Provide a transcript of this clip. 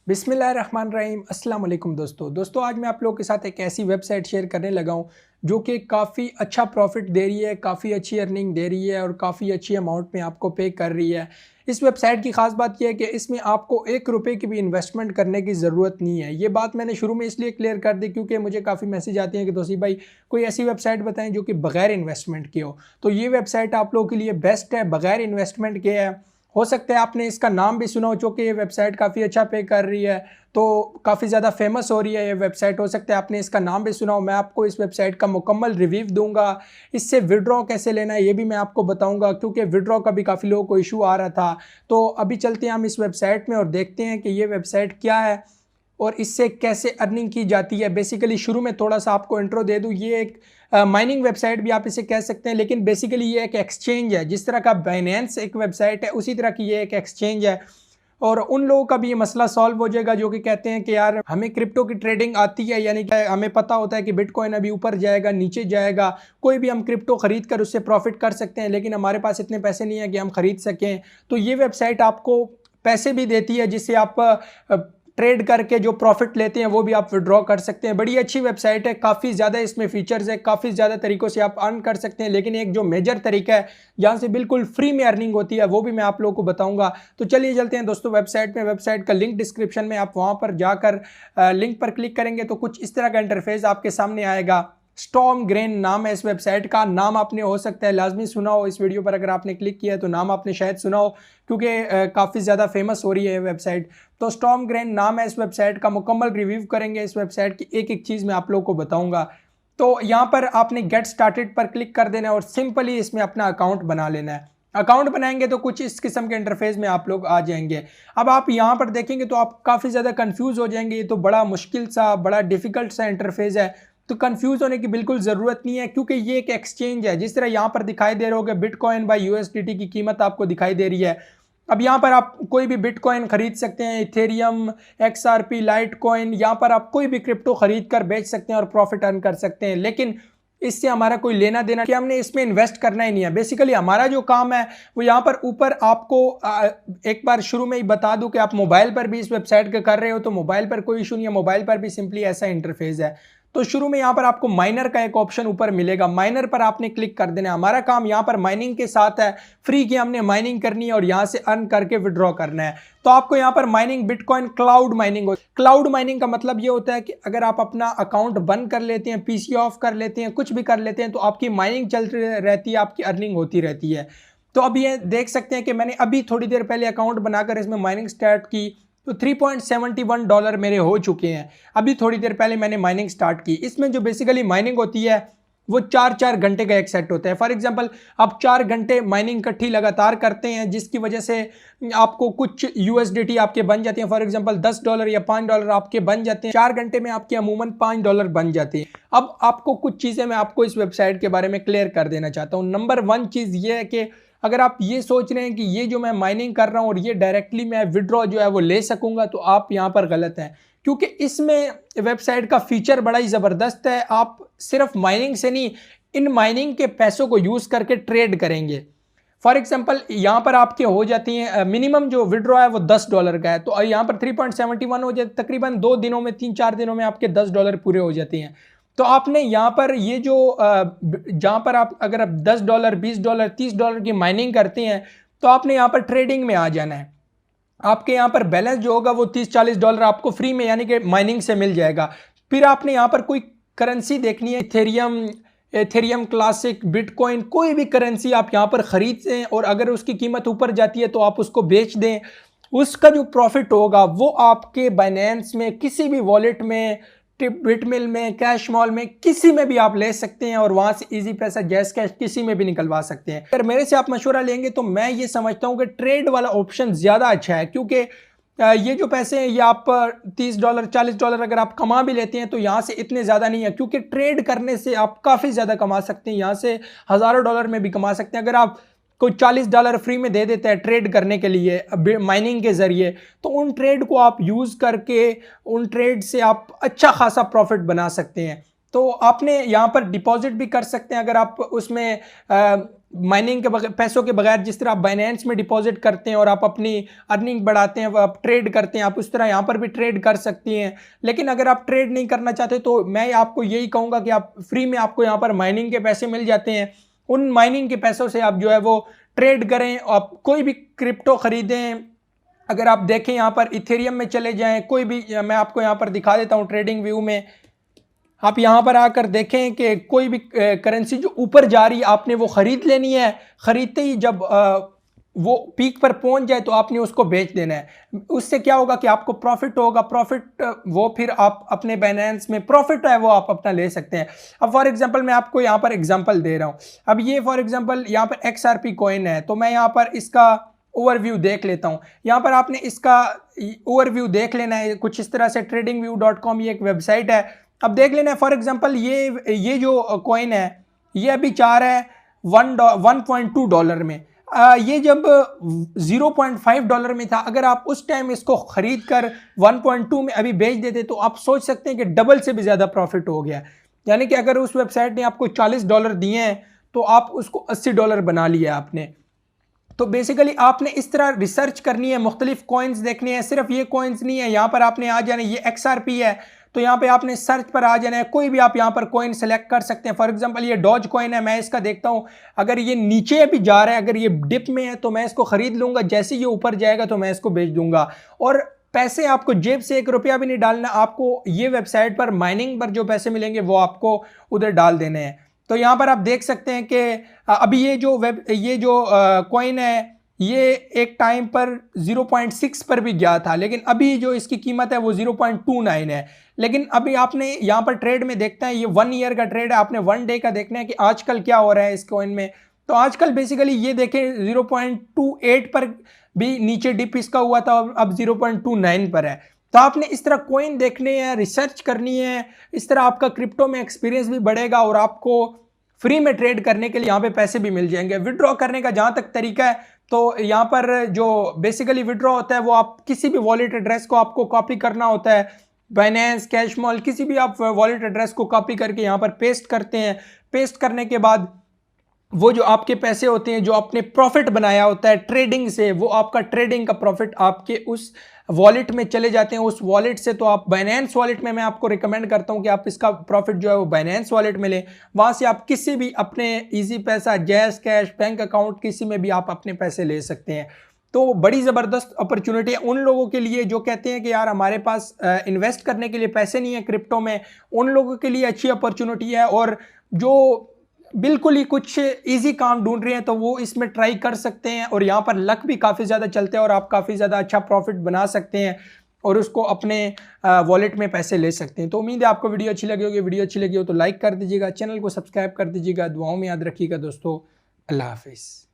बिस्मिल्लाहिर्रहमानिर्रहीम। अस्सलाम वालेकुम दोस्तों आज मैं आप लोगों के साथ एक ऐसी वेबसाइट शेयर करने लगा हूँ जो कि काफ़ी अच्छा प्रॉफिट दे रही है, काफ़ी अच्छी अर्निंग दे रही है और काफ़ी अच्छी अमाउंट में आपको पे कर रही है। इस वेबसाइट की ख़ास बात यह है कि इसमें आपको 1 रुपये की भी इन्वेस्टमेंट करने की ज़रूरत नहीं है। ये बात मैंने शुरू में इसलिए क्लियर कर दी क्योंकि मुझे काफ़ी मैसेज आते हैं कि दोषी भाई कोई ऐसी वेबसाइट बताएं जो कि बग़ैर इन्वेस्टमेंट के हो। तो ये वेबसाइट आप लोगों के लिए बेस्ट है, बग़ैर इन्वेस्टमेंट के है। हो सकता है आपने इसका नाम भी सुना हो, चूँकि ये वेबसाइट काफ़ी अच्छा पे कर रही है, तो काफ़ी ज़्यादा फेमस हो रही है ये वेबसाइट। हो सकता है आपने इसका नाम भी सुना हो। मैं आपको इस वेबसाइट का मुकम्मल रिव्यू दूंगा। इससे विड्रॉ कैसे लेना है ये भी मैं आपको बताऊंगा, क्योंकि विड्रॉ का भी काफ़ी लोगों को इशू आ रहा था। तो अभी चलते हैं हम इस वेबसाइट में और देखते हैं कि ये वेबसाइट क्या है और इससे कैसे अर्निंग की जाती है। बेसिकली शुरू में थोड़ा सा आपको इंट्रो दे दूँ, ये एक माइनिंग वेबसाइट भी आप इसे कह सकते हैं, लेकिन बेसिकली ये एक एक्सचेंज है। जिस तरह का बाइनेंस एक वेबसाइट है, उसी तरह की ये एक एक्सचेंज है। और उन लोगों का भी ये मसला सॉल्व हो जाएगा जो कि कहते हैं कि यार हमें क्रिप्टो की ट्रेडिंग आती है, यानी कि हमें पता होता है कि बिटकॉइन अभी ऊपर जाएगा नीचे जाएगा, कोई भी हम क्रिप्टो खरीद कर उससे प्रॉफिट कर सकते हैं, लेकिन हमारे पास इतने पैसे नहीं है कि हम खरीद सकें। तो ये वेबसाइट आपको पैसे भी देती है जिससे आप ट्रेड करके जो प्रॉफिट लेते हैं वो भी आप विड्रॉ कर सकते हैं। बड़ी अच्छी वेबसाइट है, काफ़ी ज़्यादा इसमें फीचर्स है, काफ़ी ज़्यादा तरीक़ों से आप अर्न कर सकते हैं, लेकिन एक जो मेजर तरीका है जहाँ से बिल्कुल फ्री में अर्निंग होती है वो भी मैं आप लोगों को बताऊंगा। तो चलिए चलते हैं दोस्तों वेबसाइट में। वेबसाइट का लिंक डिस्क्रिप्शन में, आप वहाँ पर जाकर लिंक पर क्लिक करेंगे तो कुछ इस तरह का इंटरफेस आपके सामने आएगा। stormgain नाम है इस वेबसाइट का। नाम आपने हो सकता है लाजमी सुना हो, इस वीडियो पर अगर आपने क्लिक किया है तो नाम आपने शायद सुना हो, क्योंकि काफ़ी ज़्यादा फेमस हो रही है ये वेबसाइट। तो stormgain नाम है इस वेबसाइट का। मुकम्मल रिव्यू करेंगे इस वेबसाइट की, एक एक चीज़ मैं आप लोगों को बताऊंगा। तो यहाँ पर आपने गेट स्टार्टेड पर क्लिक कर देना है और सिंपली इसमें अपना अकाउंट बना लेना है। अकाउंट बनाएंगे तो कुछ इस किस्म के इंटरफेस में आप लोग आ जाएंगे। अब आप यहाँ पर देखेंगे तो आप काफ़ी ज़्यादा कंफ्यूज हो जाएंगे, ये तो बड़ा मुश्किल सा, बड़ा डिफिकल्ट सा इंटरफेस है। तो कंफ्यूज होने की बिल्कुल ज़रूरत नहीं है, क्योंकि ये एक एक्सचेंज है। जिस तरह यहाँ पर दिखाई दे रहा होगा बिटकॉइन बाय यूएसडीटी की कीमत आपको दिखाई दे रही है। अब यहाँ पर आप कोई भी बिटकॉइन खरीद सकते हैं, इथेरियम, एक्सआरपी, लाइट कॉइन, यहाँ पर आप कोई भी क्रिप्टो खरीद कर बेच सकते हैं और प्रॉफिट अर्न कर सकते हैं। लेकिन इससे हमारा कोई लेना देना कि हमने इसमें इन्वेस्ट करना ही नहीं है। बेसिकली हमारा जो काम है वो यहाँ पर ऊपर आपको एक बार शुरू में ही बता दूं कि आप मोबाइल पर भी इस वेबसाइट का कर रहे हो तो मोबाइल पर कोई इशू नहीं है, मोबाइल पर भी सिंपली ऐसा इंटरफेस है। तो शुरू में यहाँ पर आपको माइनर का एक ऑप्शन ऊपर मिलेगा, माइनर पर आपने क्लिक कर देना है। हमारा काम यहाँ पर माइनिंग के साथ है, फ्री की हमने माइनिंग करनी है और यहाँ से अर्न करके विड्रॉ करना है। तो आपको यहाँ पर माइनिंग बिटकॉइन क्लाउड माइनिंग हो। क्लाउड माइनिंग का मतलब ये होता है कि अगर आप अपना अकाउंट बंद कर लेते हैं, पीसी ऑफ कर लेते हैं, कुछ भी कर लेते हैं, तो आपकी माइनिंग चलती रहती है, आपकी अर्निंग होती रहती है। तो अब ये देख सकते हैं कि मैंने अभी थोड़ी देर पहले अकाउंट बनाकर इसमें माइनिंग स्टार्ट की तो $3.71 मेरे हो चुके हैं। अभी थोड़ी देर पहले मैंने माइनिंग स्टार्ट की। इसमें जो बेसिकली माइनिंग होती है वो 4-4 घंटे का एक सेट होता है। फॉर एग्जांपल आप 4 घंटे माइनिंग इकट्ठी लगातार करते हैं, जिसकी वजह से आपको कुछ यूएसडीटी आपके बन जाती हैं। फॉर एग्जांपल $10 या $5 आपके बन जाते हैं। 4 घंटे में आपके अमूमन $5 बन जाते हैं। अब आपको कुछ चीज़ें मैं आपको इस वेबसाइट के बारे में क्लियर कर देना चाहता हूँ। नंबर 1 चीज़ ये है कि अगर आप ये सोच रहे हैं कि ये जो मैं माइनिंग कर रहा हूँ और ये डायरेक्टली मैं विड्रॉ जो है वो ले सकूंगा, तो आप यहाँ पर गलत हैं, क्योंकि इसमें वेबसाइट का फीचर बड़ा ही ज़बरदस्त है। आप सिर्फ माइनिंग से नहीं, इन माइनिंग के पैसों को यूज़ करके ट्रेड करेंगे। फॉर एग्जांपल यहाँ पर आपके हो जाती हैं, मिनिमम जो विड्रॉ है वो $10 का है, तो यहाँ पर 3.71 हो जाए, तकरीबन 2 दिनों में, 3-4 दिनों में आपके $10 पूरे हो जाते हैं। तो आपने यहाँ पर ये जो जहाँ पर आप अगर आप $10, $20, $30 की माइनिंग करते हैं तो आपने यहाँ पर ट्रेडिंग में आ जाना है। आपके यहाँ पर बैलेंस जो होगा वो $30-40 आपको फ्री में यानी कि माइनिंग से मिल जाएगा। फिर आपने यहाँ पर कोई करेंसी देखनी है, इथेरियम क्लासिक, बिटकॉइन, कोई भी करेंसी आप यहाँ पर खरीद दें और अगर उसकी कीमत ऊपर जाती है तो आप उसको बेच दें। उसका जो प्रॉफिट होगा वो आपके बाइनेंस में, किसी भी वॉलेट में, बिटमिल में, कैश मॉल में, किसी में भी आप ले सकते हैं और वहां से इजी पैसा, जैस कैश किसी में भी निकलवा सकते हैं। अगर मेरे से आप मशवरा लेंगे तो मैं ये समझता हूं कि ट्रेड वाला ऑप्शन ज़्यादा अच्छा है, क्योंकि ये जो पैसे हैं ये आप $30, $40 अगर आप कमा भी लेते हैं तो यहाँ से इतने ज़्यादा नहीं है, क्योंकि ट्रेड करने से आप काफ़ी ज़्यादा कमा सकते हैं। यहाँ से हज़ारों डॉलर में भी कमा सकते हैं। अगर आप कोई $40 फ्री में दे देता है ट्रेड करने के लिए माइनिंग के ज़रिए, तो उन ट्रेड को आप यूज़ करके उन ट्रेड से आप अच्छा खासा प्रॉफिट बना सकते हैं। तो आपने यहाँ पर डिपॉजिट भी कर सकते हैं। अगर आप उसमें माइनिंग के पैसों के बगैर जिस तरह आप बाइनेंस में डिपॉजिट करते हैं और आप अपनी अर्निंग बढ़ाते हैं, आप ट्रेड करते हैं, आप उस तरह यहाँ पर भी ट्रेड कर सकती हैं। लेकिन अगर आप ट्रेड नहीं करना चाहते तो मैं आपको यही कहूँगा कि आप फ्री में, आपको यहाँ पर माइनिंग के पैसे मिल जाते हैं, उन माइनिंग के पैसों से आप जो है वो ट्रेड करें, आप कोई भी क्रिप्टो खरीदें। अगर आप देखें यहाँ पर इथेरियम में चले जाएं, कोई भी, मैं आपको यहाँ पर दिखा देता हूँ ट्रेडिंग व्यू में, आप यहाँ पर आकर देखें कि कोई भी करेंसी जो ऊपर जा रही है आपने वो ख़रीद लेनी है। ख़रीदते ही जब वो पीक पर पहुंच जाए तो आपने उसको बेच देना है। उससे क्या होगा कि आपको प्रॉफिट होगा, प्रॉफिट वो फिर आप अपने बाइनेंस में प्रॉफिट है वो आप अपना ले सकते हैं। अब फॉर एग्जांपल मैं आपको यहाँ पर एग्जांपल दे रहा हूँ। अब ये फॉर एग्जांपल यहाँ पर XRP कॉइन है, तो मैं यहाँ पर इसका ओवरव्यू देख लेता हूँ। यहाँ पर आपने इसका ओवरव्यू देख लेना है कुछ इस तरह से। tradingview.com ये एक वेबसाइट है, अब देख लेना है। फॉर एग्जांपल ये जो कॉइन है ये अभी जा रहा है $1.2 में। ये जब $0.5 में था, अगर आप उस टाइम इसको खरीद कर 1.2 में अभी बेच देते तो आप सोच सकते हैं कि डबल से भी ज़्यादा प्रॉफिट हो गया। यानी कि अगर उस वेबसाइट ने आपको $40 दिए हैं तो आप उसको $80 बना लिया आपने। तो बेसिकली आपने इस तरह रिसर्च करनी है, मुख्तलिफ कॉइन्स देखनी है, सिर्फ ये कॉइन्स नहीं है। यहाँ पर आपने आ जाना, ये XRP है तो यहाँ पे आपने सर्च पर आ जाना है, कोई भी आप यहाँ पर कॉइन सेलेक्ट कर सकते हैं। फॉर एग्जांपल ये डॉज कॉइन है, मैं इसका देखता हूँ, अगर ये नीचे भी जा रहा है, अगर ये डिप में है तो मैं इसको खरीद लूँगा, जैसे ये ऊपर जाएगा तो मैं इसको बेच दूंगा। और पैसे आपको जेब से 1 रुपया भी नहीं डालना, आपको ये वेबसाइट पर माइनिंग पर जो पैसे मिलेंगे वो आपको उधर डाल देने हैं। तो यहाँ पर आप देख सकते हैं कि अभी ये जो कॉइन है ये एक टाइम पर 0.6 पर भी गया था, लेकिन अभी जो इसकी कीमत है वो 0.29 है। लेकिन अभी आपने यहाँ पर ट्रेड में देखते हैं, ये 1 ईयर का ट्रेड है, आपने 1 डे का देखना है कि आजकल क्या हो रहा है इस कॉइन में। तो आजकल बेसिकली ये देखें 0.28 पर भी नीचे डिप इसका हुआ था और अब 0.29 पर है। तो आपने इस तरह कॉइन देखने हैं, रिसर्च करनी है, इस तरह आपका क्रिप्टो में एक्सपीरियंस भी बढ़ेगा और आपको फ्री में ट्रेड करने के लिए यहाँ पे पैसे भी मिल जाएंगे। विड्रॉ करने का जहाँ तक तरीका है, तो यहाँ पर जो बेसिकली विड्रॉ होता है वो आप किसी भी वॉलेट एड्रेस को आपको कॉपी करना होता है, बाइनेंस, कैशमॉल, किसी भी आप वॉलेट एड्रेस को कॉपी करके यहाँ पर पेस्ट करते हैं। पेस्ट करने के बाद वो जो आपके पैसे होते हैं, जो आपने प्रॉफिट बनाया होता है ट्रेडिंग से, वो आपका ट्रेडिंग का प्रॉफिट आपके उस वॉलेट में चले जाते हैं। उस वॉलेट से तो आप बाइनेंस वॉलेट में, मैं आपको रिकमेंड करता हूं कि आप इसका प्रॉफिट जो है वो बाइनेंस वॉलेट में लें। वहां से आप किसी भी अपने इजी पैसा, जैस कैश, बैंक अकाउंट, किसी में भी आप अपने पैसे ले सकते हैं। तो बड़ी ज़बरदस्त अपॉर्चुनिटी है उन लोगों के लिए जो कहते हैं कि यार हमारे पास इन्वेस्ट करने के लिए पैसे नहीं है क्रिप्टो में, उन लोगों के लिए अच्छी अपॉर्चुनिटी है। और जो बिल्कुल ही कुछ इजी काम ढूंढ रहे हैं तो वो इसमें ट्राई कर सकते हैं, और यहाँ पर लक भी काफ़ी ज़्यादा चलते हैं और आप काफ़ी ज़्यादा अच्छा प्रॉफिट बना सकते हैं और उसको अपने वॉलेट में पैसे ले सकते हैं। तो उम्मीद है आपको वीडियो अच्छी लगी होगी। वीडियो अच्छी लगी हो तो लाइक कर दीजिएगा, चैनल को सब्सक्राइब कर दीजिएगा। दुआओं में याद रखिएगा दोस्तों। अल्लाह हाफिज़।